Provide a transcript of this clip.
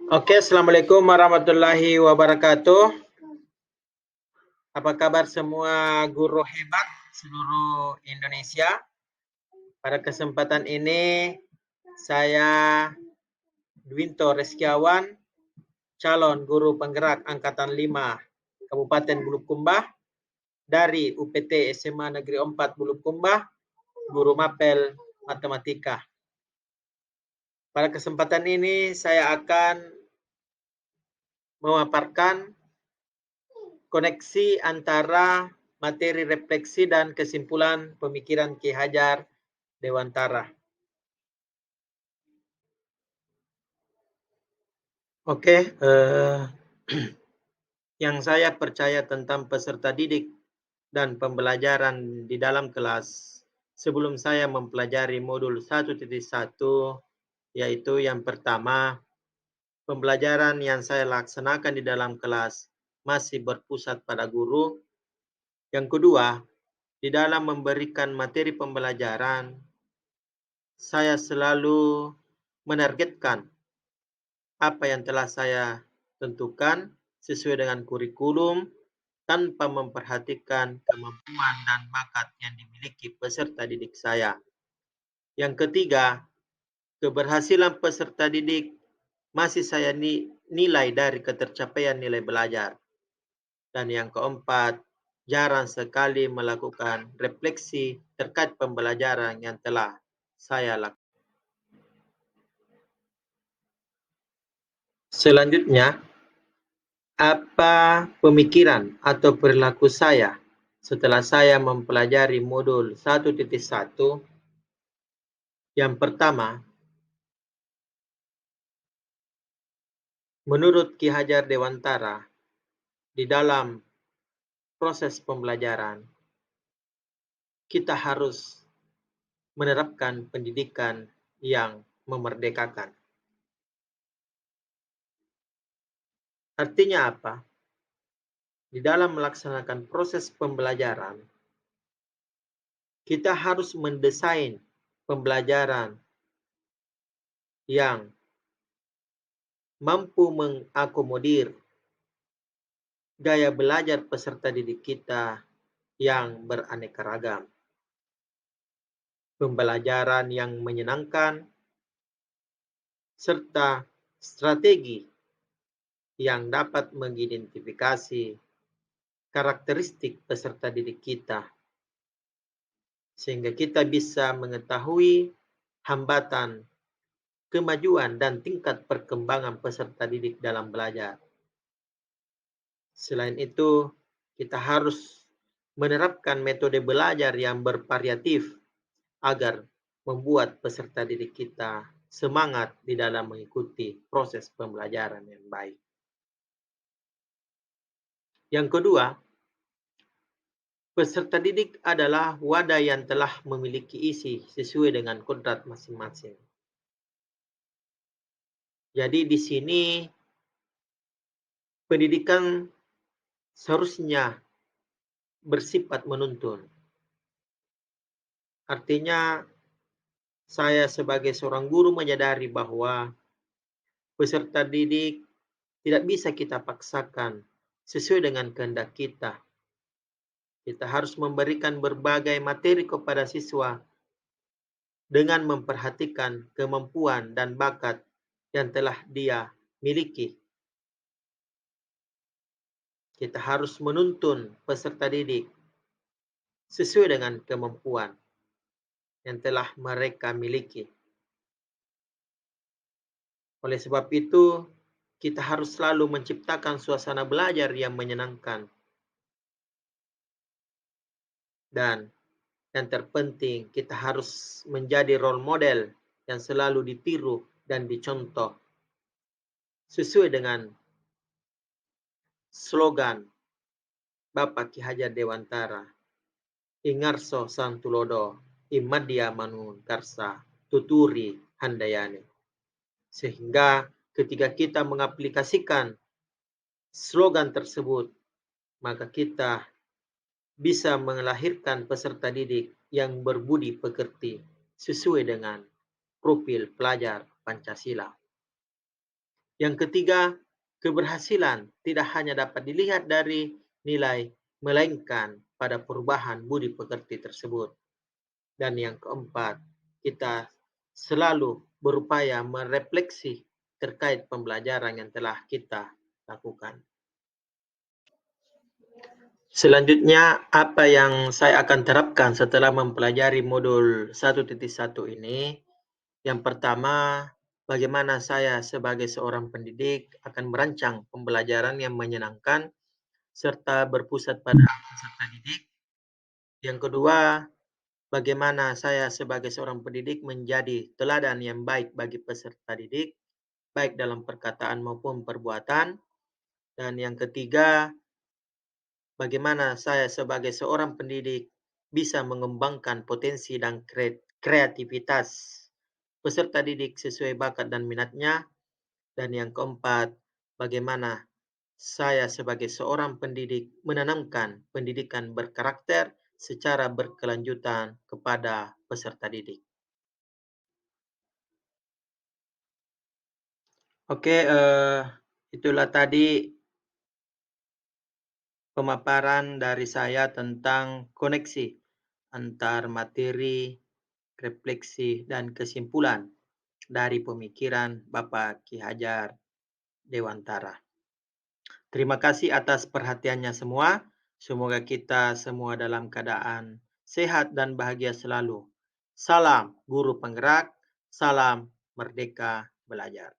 Oke, Assalamualaikum warahmatullahi wabarakatuh. Apa kabar semua guru hebat seluruh Indonesia? Pada kesempatan ini, saya Dwinto Reskiawan, calon guru penggerak Angkatan 5 Kabupaten Bulukumba dari UPT SMA Negeri 4 Bulukumba, guru mapel matematika. Pada kesempatan ini, saya akan memaparkan koneksi antara materi refleksi dan kesimpulan pemikiran Ki Hajar Dewantara. Oke, yang saya percaya tentang peserta didik dan pembelajaran di dalam kelas sebelum saya mempelajari modul 1.1, yaitu yang pertama, pembelajaran yang saya laksanakan di dalam kelas masih berpusat pada guru. Yang kedua, di dalam memberikan materi pembelajaran, saya selalu menargetkan apa yang telah saya tentukan sesuai dengan kurikulum tanpa memperhatikan kemampuan dan bakat yang dimiliki peserta didik saya. Yang ketiga, keberhasilan peserta didik masih saya nilai dari ketercapaian nilai belajar. Dan yang keempat, jarang sekali melakukan refleksi terkait pembelajaran yang telah saya lakukan. Selanjutnya, apa pemikiran atau perilaku saya setelah saya mempelajari modul 1.1? Yang pertama, menurut Ki Hajar Dewantara, di dalam proses pembelajaran, kita harus menerapkan pendidikan yang memerdekakan. Artinya apa? Di dalam melaksanakan proses pembelajaran, kita harus mendesain pembelajaran yang mampu mengakomodir gaya belajar peserta didik kita yang beraneka ragam. Pembelajaran yang menyenangkan, serta strategi yang dapat mengidentifikasi karakteristik peserta didik kita, sehingga kita bisa mengetahui hambatan, kemajuan, dan tingkat perkembangan peserta didik dalam belajar. Selain itu, kita harus menerapkan metode belajar yang bervariatif agar membuat peserta didik kita semangat di dalam mengikuti proses pembelajaran yang baik. Yang kedua, peserta didik adalah wadah yang telah memiliki isi sesuai dengan kodrat masing-masing. Jadi di sini pendidikan seharusnya bersifat menuntun. Artinya saya sebagai seorang guru menyadari bahwa peserta didik tidak bisa kita paksakan sesuai dengan kehendak kita. Kita harus memberikan berbagai materi kepada siswa dengan memperhatikan kemampuan dan bakat yang telah dia miliki. Kita harus menuntun peserta didik sesuai dengan kemampuan yang telah mereka miliki. Oleh sebab itu, kita harus selalu menciptakan suasana belajar yang menyenangkan. Dan yang terpenting, kita harus menjadi role model yang selalu ditiru dan dicontoh sesuai dengan slogan Bapak Ki Hajar Dewantara, Ingarso Sang Tulodo, Imadya Manun Karsa, Tuturi Handayani. Sehingga ketika kita mengaplikasikan slogan tersebut, maka kita bisa melahirkan peserta didik yang berbudi pekerti sesuai dengan profil pelajar Pancasila. Yang ketiga, keberhasilan tidak hanya dapat dilihat dari nilai, melainkan pada perubahan budi pekerti tersebut. Dan yang keempat, kita selalu berupaya merefleksi terkait pembelajaran yang telah kita lakukan. Selanjutnya, apa yang saya akan terapkan setelah mempelajari modul 1.1 ini? Yang pertama, bagaimana saya sebagai seorang pendidik akan merancang pembelajaran yang menyenangkan serta berpusat pada peserta didik. Yang kedua, bagaimana saya sebagai seorang pendidik menjadi teladan yang baik bagi peserta didik, baik dalam perkataan maupun perbuatan. Dan yang ketiga, bagaimana saya sebagai seorang pendidik bisa mengembangkan potensi dan kreativitas peserta didik sesuai bakat dan minatnya. Dan yang keempat, bagaimana saya sebagai seorang pendidik menanamkan pendidikan berkarakter secara berkelanjutan kepada peserta didik. Oke, itulah tadi pemaparan dari saya tentang koneksi antar materi, refleksi, dan kesimpulan dari pemikiran Bapak Ki Hajar Dewantara. Terima kasih atas perhatiannya semua. Semoga kita semua dalam keadaan sehat dan bahagia selalu. Salam guru penggerak, salam merdeka belajar.